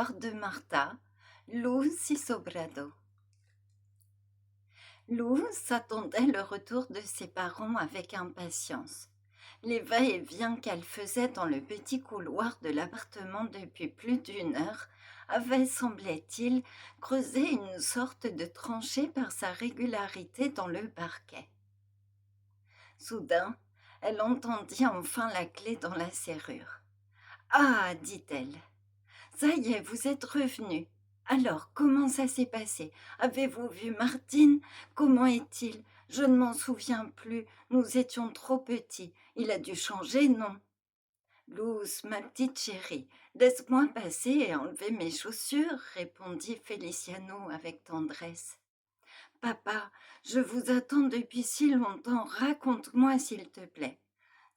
couloir de Martha, Luz y Sobrado. Luz attendait le retour de ses parents avec impatience. Les va-et-vient qu'elle faisait dans le petit couloir de l'appartement depuis plus d'une heure avaient, semblait-il, creusé une sorte de tranchée par sa régularité dans le parquet. Soudain, elle entendit enfin la clé dans la serrure. « Ah !» dit-elle. « Ça y est, vous êtes revenu. Alors, comment ça s'est passé? Avez-vous vu Martin? Comment est-il? Je ne m'en souviens plus. Nous étions trop petits. Il a dû changer, non? » « Luz, ma petite chérie, laisse-moi passer et enlever mes chaussures, répondit Feliciano avec tendresse. Papa, je vous attends depuis si longtemps, raconte-moi s'il te plaît.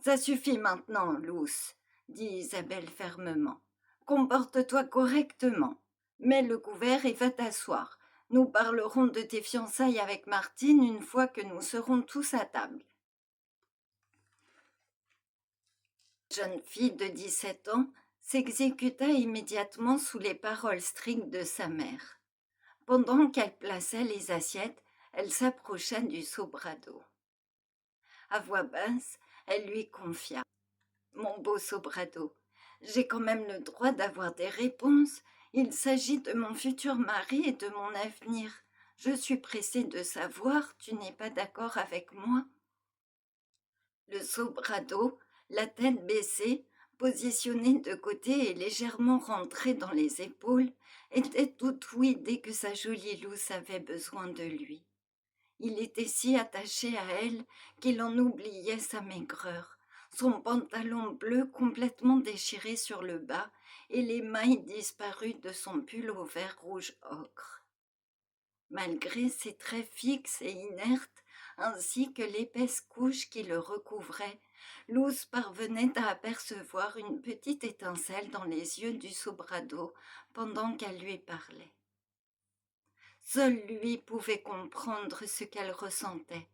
Ça suffit maintenant, Luz, dit Isabelle fermement. Comporte-toi correctement. Mets le couvert et va t'asseoir. Nous parlerons de tes fiançailles avec Martine une fois que nous serons tous à table. La jeune fille de 17 ans s'exécuta immédiatement sous les paroles strictes de sa mère. Pendant qu'elle plaçait les assiettes, elle s'approcha du sobrado. À voix basse, elle lui confia. « Mon beau sobrado, j'ai quand même le droit d'avoir des réponses. Il s'agit de mon futur mari et de mon avenir. Je suis pressée de savoir, tu n'es pas d'accord avec moi ?» Le sobrado, la tête baissée, positionné de côté et légèrement rentré dans les épaules, était tout ouïe dès que sa jolie Luz avait besoin de lui. Il était si attaché à elle qu'il en oubliait sa maigreur, son pantalon bleu complètement déchiré sur le bas et les mailles disparues de son pull au vert rouge ocre. Malgré ses traits fixes et inertes, ainsi que l'épaisse couche qui le recouvrait, Luz parvenait à apercevoir une petite étincelle dans les yeux du sobrado pendant qu'elle lui parlait. Seul lui pouvait comprendre ce qu'elle ressentait.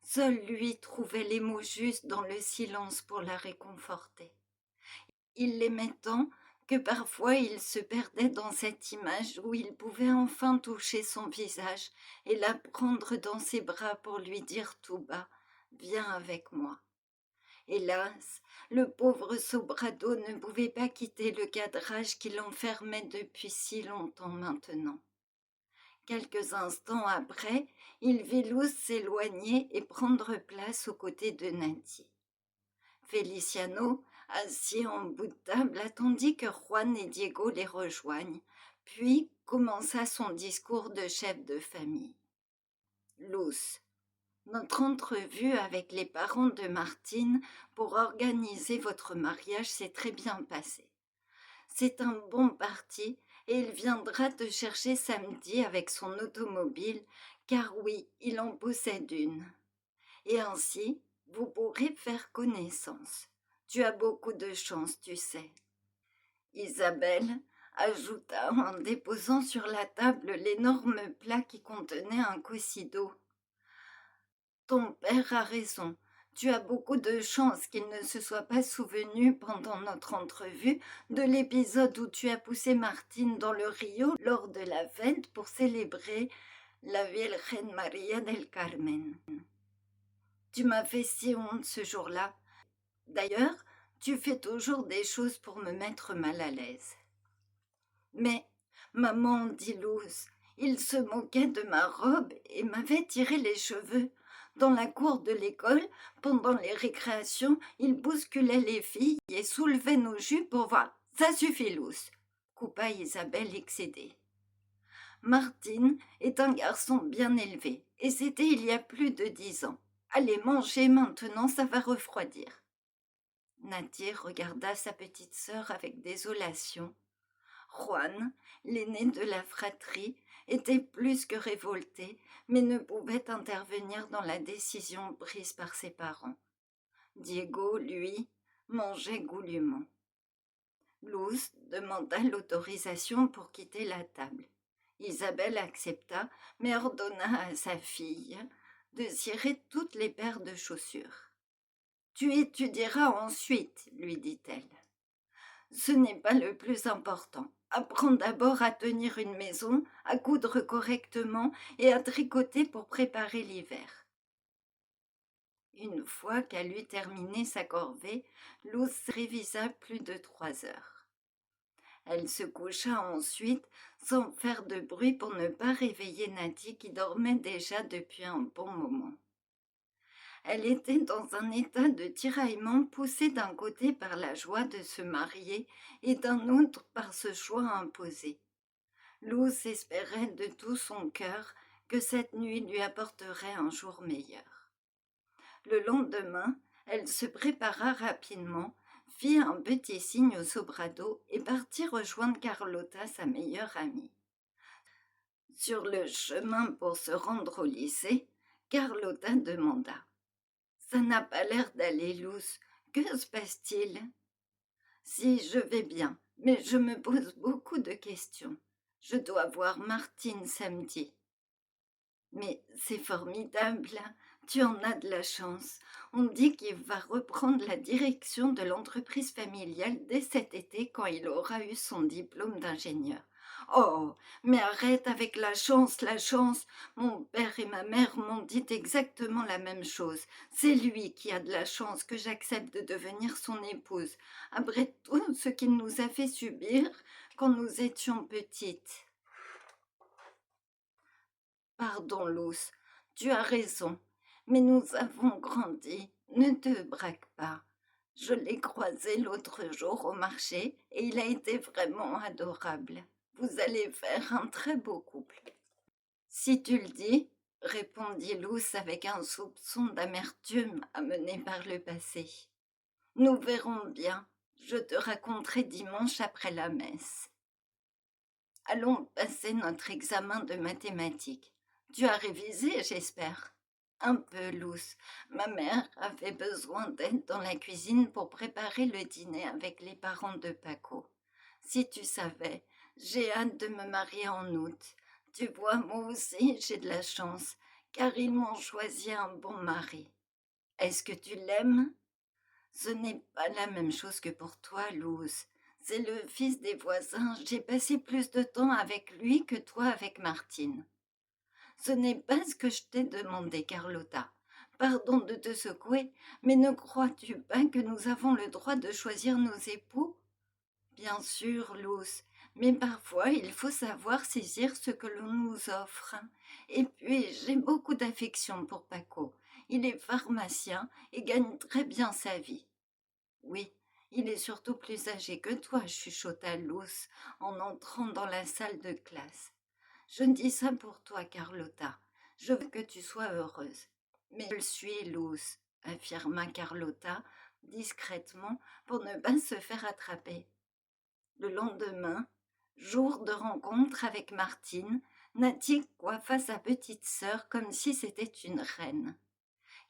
Seul lui trouvait les mots justes dans le silence pour la réconforter. Il l'aimait tant que parfois il se perdait dans cette image où il pouvait enfin toucher son visage et la prendre dans ses bras pour lui dire tout bas « Viens avec moi ». Hélas, le pauvre sobrado ne pouvait pas quitter le cadrage qui l'enfermait depuis si longtemps maintenant. Quelques instants après, il vit Luz s'éloigner et prendre place aux côtés de Nati. Feliciano, assis en bout de table, attendit que Juan et Diego les rejoignent, puis commença son discours de chef de famille. Luz, notre entrevue avec les parents de Martine pour organiser votre mariage s'est très bien passée. C'est un bon parti et il viendra te chercher samedi avec son automobile, car oui, il en possède une. Et ainsi, vous pourrez faire connaissance. Tu as beaucoup de chance, tu sais. Isabelle ajouta en déposant sur la table l'énorme plat qui contenait un cocido. Ton père a raison. Tu as beaucoup de chance qu'il ne se soit pas souvenu pendant notre entrevue de l'épisode où tu as poussé Martine dans le Rio lors de la fête pour célébrer la Virgen María del Carmen. Tu m'as fait si honte ce jour-là. D'ailleurs, tu fais toujours des choses pour me mettre mal à l'aise. Mais, maman, dit Luz, il se moquait de ma robe et m'avait tiré les cheveux. Dans la cour de l'école, pendant les récréations, il bousculait les filles et soulevait nos jupes pour voir. Ça suffit, Luz, coupa Isabelle excédée. Martine est un garçon bien élevé, et c'était il y a plus de 10 ans. Allez manger maintenant, ça va refroidir. Nati regarda sa petite sœur avec désolation. Juan, l'aîné de la fratrie, était plus que révolté, mais ne pouvait intervenir dans la décision prise par ses parents. Diego, lui, mangeait goulûment. Luz demanda l'autorisation pour quitter la table. Isabelle accepta, mais ordonna à sa fille de cirer toutes les paires de chaussures. « Tu étudieras ensuite, lui dit-elle. » Ce n'est pas le plus important. Apprends d'abord à tenir une maison, à coudre correctement et à tricoter pour préparer l'hiver. Une fois qu'elle eut terminé sa corvée, Luz révisa plus de 3 heures. Elle se coucha ensuite sans faire de bruit pour ne pas réveiller Nati qui dormait déjà depuis un bon moment. Elle était dans un état de tiraillement poussée d'un côté par la joie de se marier et d'un autre par ce choix imposé. Luz espérait de tout son cœur que cette nuit lui apporterait un jour meilleur. Le lendemain, elle se prépara rapidement, fit un petit signe au sobrado et partit rejoindre Carlotta, sa meilleure amie. Sur le chemin pour se rendre au lycée, Carlotta demanda: Ça n'a pas l'air d'aller, Luz. Que se passe-t-il? Si, je vais bien, mais je me pose beaucoup de questions. Je dois voir Martine samedi. Mais c'est formidable, tu en as de la chance. On dit qu'il va reprendre la direction de l'entreprise familiale dès cet été quand il aura eu son diplôme d'ingénieur. Oh, mais arrête avec la chance, la chance. Mon père et ma mère m'ont dit exactement la même chose. C'est lui qui a de la chance que j'accepte de devenir son épouse, après tout ce qu'il nous a fait subir quand nous étions petites. Pardon, Luz, tu as raison, mais nous avons grandi. Ne te braque pas. Je l'ai croisé l'autre jour au marché et il a été vraiment adorable. Vous allez faire un très beau couple. Si tu le dis, répondit Luz avec un soupçon d'amertume amené par le passé. Nous verrons bien. Je te raconterai dimanche après la messe. Allons passer notre examen de mathématiques. Tu as révisé, j'espère. Un peu, Luz. Ma mère avait besoin d'aide dans la cuisine pour préparer le dîner avec les parents de Paco. Si tu savais, j'ai hâte de me marier en août. Tu vois, moi aussi, j'ai de la chance, car ils m'ont choisi un bon mari. Est-ce que tu l'aimes? Ce n'est pas la même chose que pour toi, Luz. C'est le fils des voisins. J'ai passé plus de temps avec lui que toi avec Martine. Ce n'est pas ce que je t'ai demandé, Carlotta. Pardon de te secouer, mais ne crois-tu pas que nous avons le droit de choisir nos époux? Bien sûr, Luz, mais parfois il faut savoir saisir ce que l'on nous offre. Et puis, j'ai beaucoup d'affection pour Paco. Il est pharmacien et gagne très bien sa vie. Oui, il est surtout plus âgé que toi, chuchota Luz en entrant dans la salle de classe. Je dis ça pour toi, Carlotta. Je veux que tu sois heureuse. Mais je le suis, Luz, affirma Carlotta discrètement pour ne pas se faire attraper. Le lendemain, jour de rencontre avec Martine, Nati coiffa sa petite sœur comme si c'était une reine.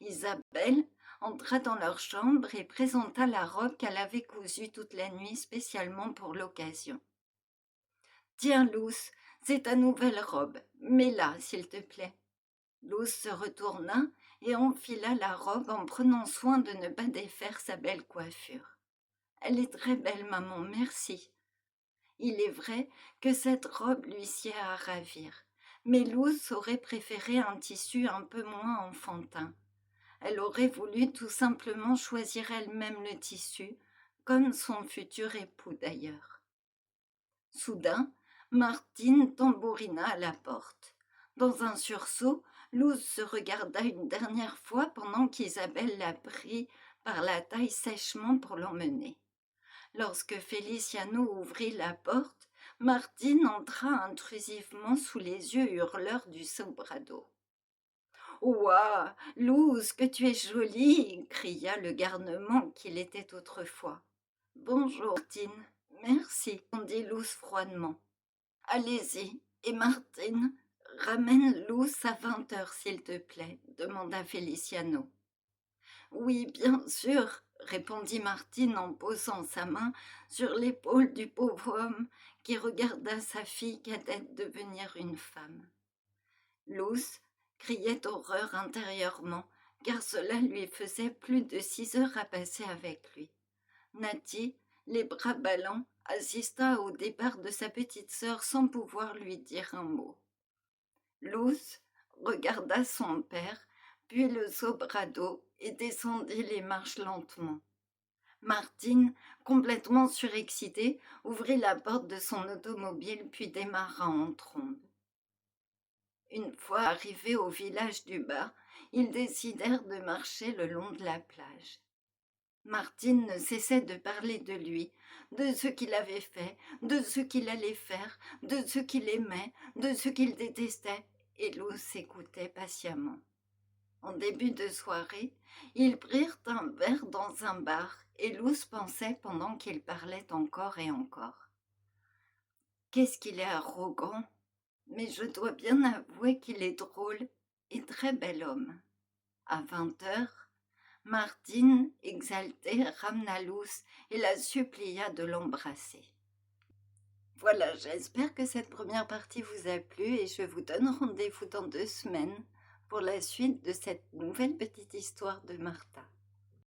Isabelle entra dans leur chambre et présenta la robe qu'elle avait cousue toute la nuit spécialement pour l'occasion. Tiens, Luz, c'est ta nouvelle robe. Mets-la, s'il te plaît. Luz se retourna et enfila la robe en prenant soin de ne pas défaire sa belle coiffure. Elle est très belle, maman, merci. Il est vrai que cette robe lui sied à ravir, mais Luz aurait préféré un tissu un peu moins enfantin. Elle aurait voulu tout simplement choisir elle-même le tissu, comme son futur époux d'ailleurs. Soudain, Martine tambourina à la porte. Dans un sursaut, Luz se regarda une dernière fois pendant qu'Isabelle la prit par la taille sèchement pour l'emmener. Lorsque Feliciano ouvrit la porte, Martine entra intrusivement sous les yeux hurleurs du sobrado. Ouah, Luz, que tu es jolie, cria le garnement qu'il était autrefois. Bonjour, Martine. Merci, répondit Luz froidement. Allez-y, et Martine, ramène Luz à 20 heures, s'il te plaît, demanda Feliciano. Oui, bien sûr, répondit Martine en posant sa main sur l'épaule du pauvre homme qui regarda sa fille cadette devenir une femme. Luz criait horreur intérieurement, car cela lui faisait plus de 6 heures à passer avec lui. Nati les bras ballants, assista au départ de sa petite sœur sans pouvoir lui dire un mot. Luz regarda son père, puis le sobrado et descendit les marches lentement. Martine, complètement surexcitée, ouvrit la porte de son automobile puis démarra en trombe. Une fois arrivés au village du bas, ils décidèrent de marcher le long de la plage. Martine ne cessait de parler de lui, de ce qu'il avait fait, de ce qu'il allait faire, de ce qu'il aimait, de ce qu'il détestait, et Luz écoutait patiemment. En début de soirée, ils prirent un verre dans un bar et Luz pensait pendant qu'il parlait encore et encore. Qu'est-ce qu'il est arrogant, mais je dois bien avouer qu'il est drôle et très bel homme. À 20 heures, Martine, exaltée, ramena Luz et la supplia de l'embrasser. Voilà, j'espère que cette première partie vous a plu et je vous donne rendez-vous dans 2 semaines pour la suite de cette nouvelle petite histoire de Martha.